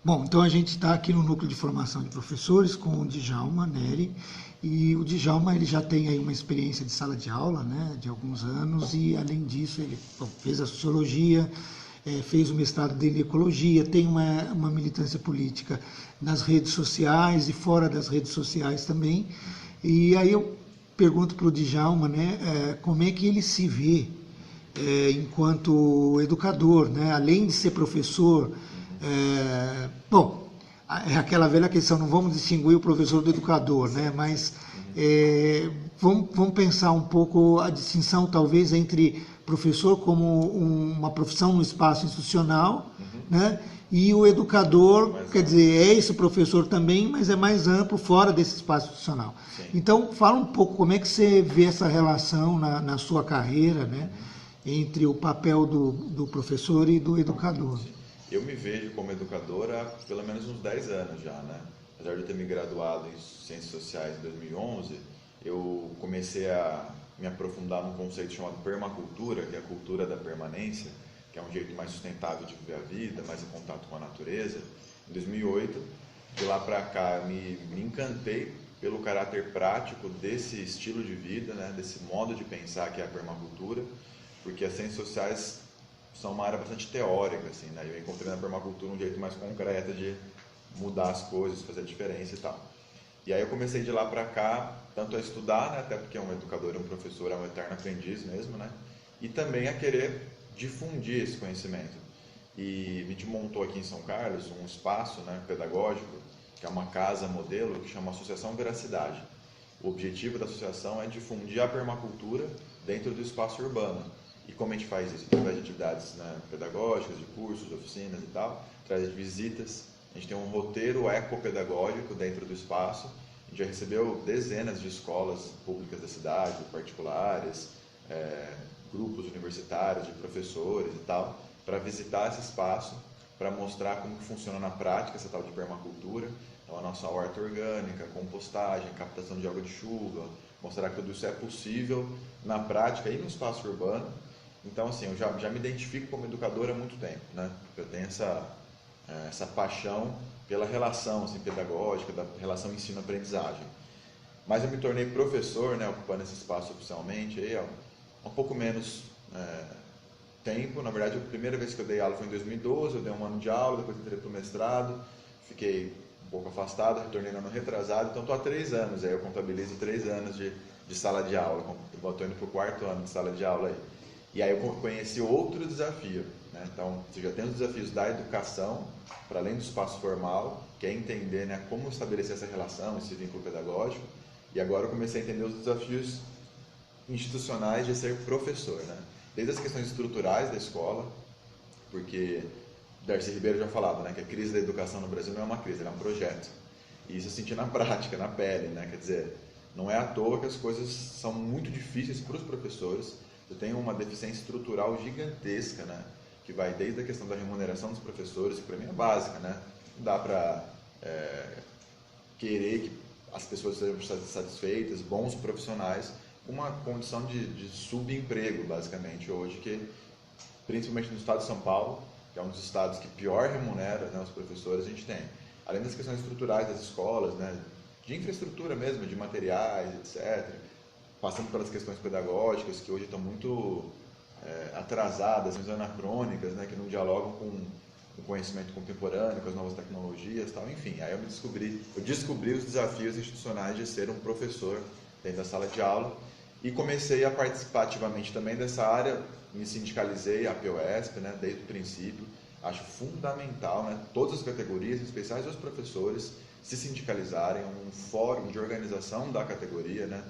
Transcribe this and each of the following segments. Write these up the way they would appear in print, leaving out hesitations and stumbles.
Bom, então a gente está aqui no Núcleo de Formação de Professores com o Djalma Neri, e o Djalma ele já tem aí uma experiência de sala de aula, né, de alguns anos, e além disso ele fez a sociologia, fez o mestrado dele em ecologia, tem uma militância política nas redes sociais e fora das redes sociais também. E aí eu pergunto para o Djalma, né, como é que ele se vê enquanto educador, né? Além de ser professor, bom, é aquela velha questão, não vamos distinguir o professor do educador, né? Mas vamos pensar um pouco a distinção talvez entre professor como uma profissão no espaço institucional, né? E o educador, quer dizer, é esse professor também, mas é mais amplo, fora desse espaço institucional. Sim. Então, fala um pouco como é que você vê essa relação na sua carreira, né? Entre o papel do professor e do educador. Sim. Eu me vejo como educador há pelo menos uns 10 anos já, né? Apesar de eu ter me graduado em Ciências Sociais em 2011, eu comecei a me aprofundar num conceito chamado permacultura, que é a cultura da permanência, que é um jeito mais sustentável de viver a vida, mais em contato com a natureza. Em 2008, de lá para cá, me encantei pelo caráter prático desse estilo de vida, né? Desse modo de pensar que é a permacultura, porque as ciências sociais são uma área bastante teórica, assim, né? Eu encontrei na permacultura um jeito mais concreto de mudar as coisas, fazer a diferença e tal. E aí eu comecei de lá para cá, tanto a estudar, né? Até porque um educador, um professor é um eterno aprendiz mesmo, né? E também a querer difundir esse conhecimento. E a gente montou aqui em São Carlos um espaço, né, pedagógico, que é uma casa modelo que chama Associação Veracidade. O objetivo da associação é difundir a permacultura dentro do espaço urbano. E como a gente faz isso? Através de atividades, né, pedagógicas, de cursos, de oficinas e tal, através de visitas. A gente tem um roteiro ecopedagógico dentro do espaço. A gente já recebeu dezenas de escolas públicas da cidade, particulares, grupos universitários, de professores e tal, para visitar esse espaço, para mostrar como que funciona na prática essa tal de permacultura. Então, a nossa horta orgânica, compostagem, captação de água de chuva, mostrar que tudo isso é possível na prática e no espaço urbano. Então, assim, eu já me identifico como educador há muito tempo, né? Eu tenho essa paixão pela relação assim, pedagógica, da relação ensino-aprendizagem. Mas eu me tornei professor, né, ocupando esse espaço oficialmente, aí, há um pouco menos tempo. Na verdade, a primeira vez que eu dei aula foi em 2012, eu dei um ano de aula, depois entrei para o mestrado, fiquei um pouco afastado, retornei no ano retrasado, então estou há 3 anos, aí eu contabilizo 3 anos de sala de aula, estou indo para o 4º ano de sala de aula aí. E aí eu conheci outro desafio, né? Então, você já tem os desafios da educação, para além do espaço formal, que é entender, né, como estabelecer essa relação, esse vínculo pedagógico, e agora eu comecei a entender os desafios institucionais de ser professor, né? Desde as questões estruturais da escola, porque Darcy Ribeiro já falava, né, que a crise da educação no Brasil não é uma crise, ela é um projeto. E isso eu senti na prática, na pele, né? Quer dizer, não é à toa que as coisas são muito difíceis para os professores. Você tem uma deficiência estrutural gigantesca, né? Que vai desde a questão da remuneração dos professores, que para mim é básica, né? Não dá para querer que as pessoas sejam satisfeitas, bons profissionais, uma condição de subemprego, basicamente, hoje, que principalmente no estado de São Paulo, que é um dos estados que pior remunera, né, os professores, a gente tem. Além das questões estruturais das escolas, né, de infraestrutura mesmo, de materiais, etc., passando pelas questões pedagógicas, que hoje estão muito atrasadas, anacrônicas, né, que não dialogam com o conhecimento contemporâneo, com as novas tecnologias, tal. Enfim, aí eu descobri os desafios institucionais de ser um professor dentro da sala de aula e comecei a participar ativamente também dessa área, me sindicalizei a POSP, né, desde o princípio. Acho fundamental, né, todas as categorias, em especial os professores, se sindicalizarem, um fórum de organização da categoria, né.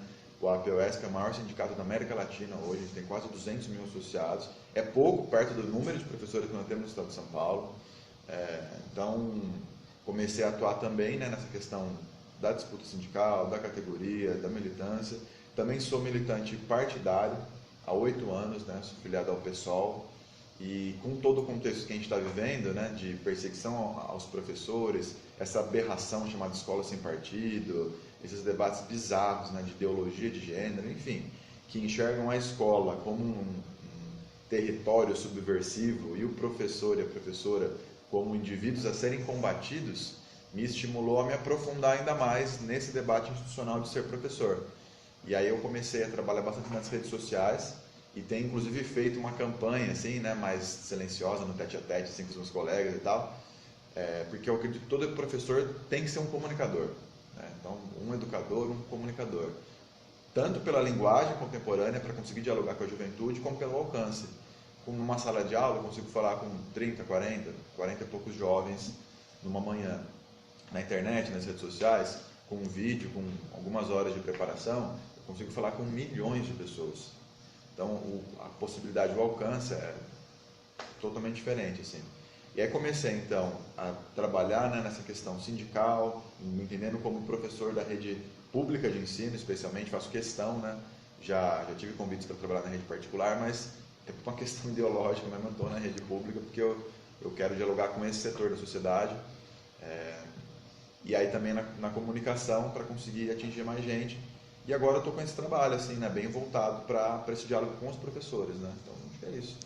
O APOSP é o maior sindicato da América Latina hoje, a gente tem quase 200 mil associados, é pouco perto do número de professores que nós temos no estado de São Paulo. Então, comecei a atuar também, né, nessa questão da disputa sindical, da categoria, da militância. Também sou militante partidário há 8 anos, né, sou filiado ao PSOL, e com todo o contexto que a gente está vivendo, né, de perseguição aos professores, essa aberração chamada escola sem partido, esses debates bizarros, né, de ideologia de gênero, enfim, que enxergam a escola como um território subversivo e o professor e a professora como indivíduos a serem combatidos, me estimulou a me aprofundar ainda mais nesse debate institucional de ser professor. E aí eu comecei a trabalhar bastante nas redes sociais e tenho inclusive feito uma campanha assim, né, mais silenciosa no tete-a-tete assim, com os meus colegas e tal, porque eu acredito que todo professor tem que ser um comunicador, né? Então, um educador, um comunicador, tanto pela linguagem contemporânea para conseguir dialogar com a juventude, como pelo alcance. Como numa sala de aula eu consigo falar com 30, 40 e poucos jovens numa manhã. Na internet, nas redes sociais, com um vídeo, com algumas horas de preparação, eu consigo falar com milhões de pessoas. Então, a possibilidade, o alcance é totalmente diferente, assim. E aí comecei, então, a trabalhar, né, nessa questão sindical, me entendendo como professor da rede pública de ensino, especialmente, faço questão, né, já tive convites para trabalhar na rede particular, mas é por uma questão ideológica, mesmo eu estou na rede pública, porque eu quero dialogar com esse setor da sociedade, e aí também na comunicação, para conseguir atingir mais gente. E agora eu estou com esse trabalho, assim, né, bem voltado para esse diálogo com os professores, né, então acho que é isso.